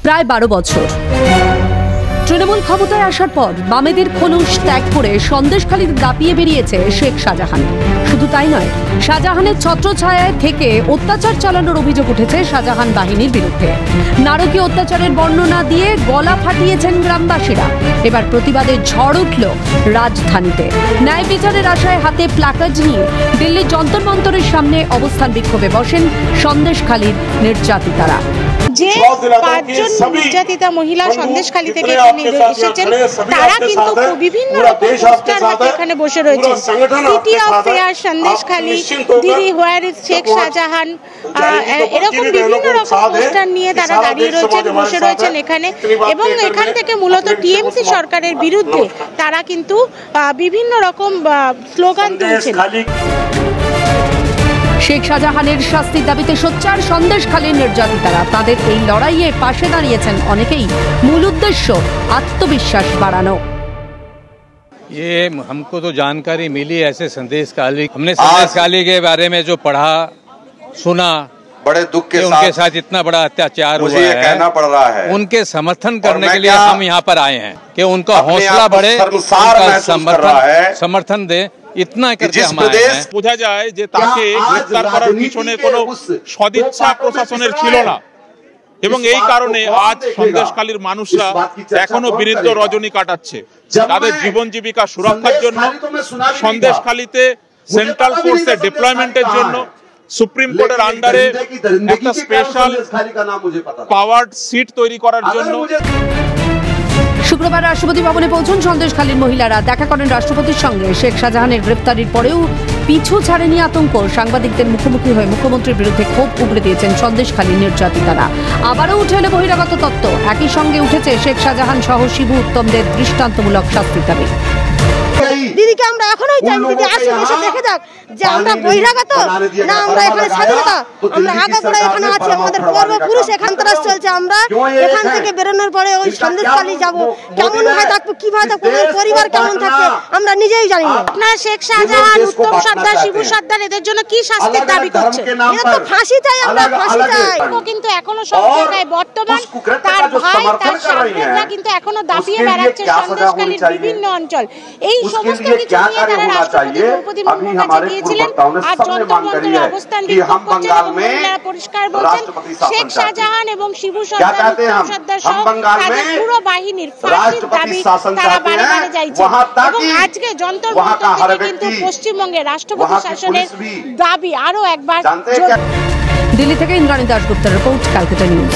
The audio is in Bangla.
প্রায় 12 বছর। তৃণমূল ক্ষমতায় আসার পর বামেদের খোলস ত্যাগ করে সন্দেশখালীতে দাপিয়ে বেরিয়েছে শেখ শাহজাহান। শুধু তাই নয়, শাহজাহানের ছত্রছায়ায় থেকে অত্যাচার চালানোর অভিযোগ উঠেছে শাহজাহান বাহিনীর বিরুদ্ধে। নারকীয় অত্যাচারের বর্ণনা দিয়ে গলা ফাটিয়েছেন গ্রামবাসীরা। এবার প্রতিবাদের ঝড় উঠল রাজধানীতে। ন্যায় বিচারের আশায় হাতে প্ল্যাকার্ড নিয়ে দিল্লির যন্তর মন্তরের সামনে অবস্থান বিক্ষোভে বসেন সন্দেশখালীর নির্যাতিতারা। যে 5 জন নির্যাতিতা মহিলা সন্দেশখালী থেকে এসেছেন, তারা কিন্তু বিভিন্ন রকম পোস্টার হাতে এখানে বসে রয়েছেন। সিটি অফ ফেয়ার সন্দেশখালী, দিদি হোয়ার ইজ শেখ শাহজাহান, এরকম বিভিন্ন রকম পোস্টার নিয়ে তারা দাঁড়িয়ে রয়েছেন, বসে রয়েছেন এখানে। এবং এখান থেকে মূলত টিএমসি সরকারের বিরুদ্ধে তারা কিন্তু বিভিন্ন রকম স্লোগান তুলছেন। শেখ শাহজাহানের শাস্তির দাবিতে সোচ্চার সন্দেশখালীর নির্যাতিতারা। তাদের এই লড়াইয়ে পাশে দাঁড়িয়েছেন অনেকেই। মূল উদ্দেশ্য আত্মবিশ্বাস বাড়ানো। ये हमको तो जानकारी मिली ऐसे संदेशखाली, हमने संदेशखाली के बारे में जो पढ़ा सुना, बड़े दुख के उनके साथ इतना बड़ा अत्याचार हुआ है, कहना पड़ रहा है। उनके समर्थन करने के लिए हम यहाँ पर आए हैं कि उनका हौसला बढ़े, समर्थन दे, इतना करके हम आए हैं। বোঝা যায় যে তাকে গ্রেফতার করার পিছনে কোনো সদিচ্ছা প্রশাসনের ছিল না, এবং এই কারণে আজ সন্দেশখালীর মানুষরা এখনো বিরুদ্ধ রজনী কাটাচ্ছে। তাদের জীবন জীবিকা সুরক্ষার জন্য সন্দেশখালীতে সেন্ট্রাল ফোর্সের ডিপ্লয়মেন্টের জন্য সুপ্রিম কোর্টের আন্ডারে একটা স্পেশাল পাওয়ার্ড সিট তৈরি করার জন্য শুক্রবার রাষ্ট্রপতি ভবনে পৌঁছন সন্দেশখালীর মহিলারা। দেখা করেন রাষ্ট্রপতির সঙ্গে। শেখ শাহজাহানের গ্রেফতারির পরেও পিছু ছাড়েনি আতঙ্ক। সাংবাদিকদের মুখোমুখি হয়ে মুখ্যমন্ত্রীর বিরুদ্ধে ক্ষোভ উগড়ে দিয়েছেন সন্দেশখালীর নির্যাতিতারা। আবারও উঠে এলো বহিরাগত তত্ত্ব। একই সঙ্গে উঠেছে শেখ শাহজাহান সহ শিবু উত্তমদের দৃষ্টান্তমূলক শাস্তির দাবি। দিদিকে আমরা এখনোই চাই, দিদি আসুন, এসে দেখে যাক যে আমরা বহিরাগত না আমরা এখানে স্বাধীনতা। আমরা আগাগোড়া এখানে আছি, আমাদের পূর্বপুরুষ এখান থেকে চলছে। আমরা এখান থেকে বেরোনোর পরে ওই সন্দেশখালী যাব, কেমন ভাই থাকবো, কিভাবে থাকবো, পরিবার কেমন থাকবে আমরা নিজেই জানি না। আপনারা শেখ শাহজাহান, উত্তম সর্দার, শিবু সর্দার এদের জন্য কি শাস্তির দাবি করছেন? এরা তো ফাঁসি চাই, আমরা ফাঁসি চাই। কিন্তু এখনো সব জায়গায় বর্তমান তার ভাই, তার শাশুড়িরা কিন্তু এখনো দাপিয়ে বেড়াচ্ছে সন্দেশখালীর বিভিন্ন অঞ্চল। এই সমস্ত কিছু নিয়ে তারা রাষ্ট্রপতি দ্রৌপদী মুর্মুর কাছে গিয়েছিলেন। আর যন্তর মন্তরে অবস্থান বিক্ষোভ করছেন এবং মহিলারা পরিষ্কার বলছেন শেখ শাহজাহান এবং শিবু সর্দার, উত্তম সর্দার সহ তাদের পুরো বাহিনীর ফাঁসির দাবি তারা বারে বারে চাইছে। এবং আজকে যন্তর মন্তর থেকে কিন্তু পশ্চিমবঙ্গে রাষ্ট্রপতি শাসনের দাবি আরো একবার। দিল্লি থেকে ইন্দ্রাণী দাশগুপ্তের রিপোর্ট, ক্যালকাটা নিউজ।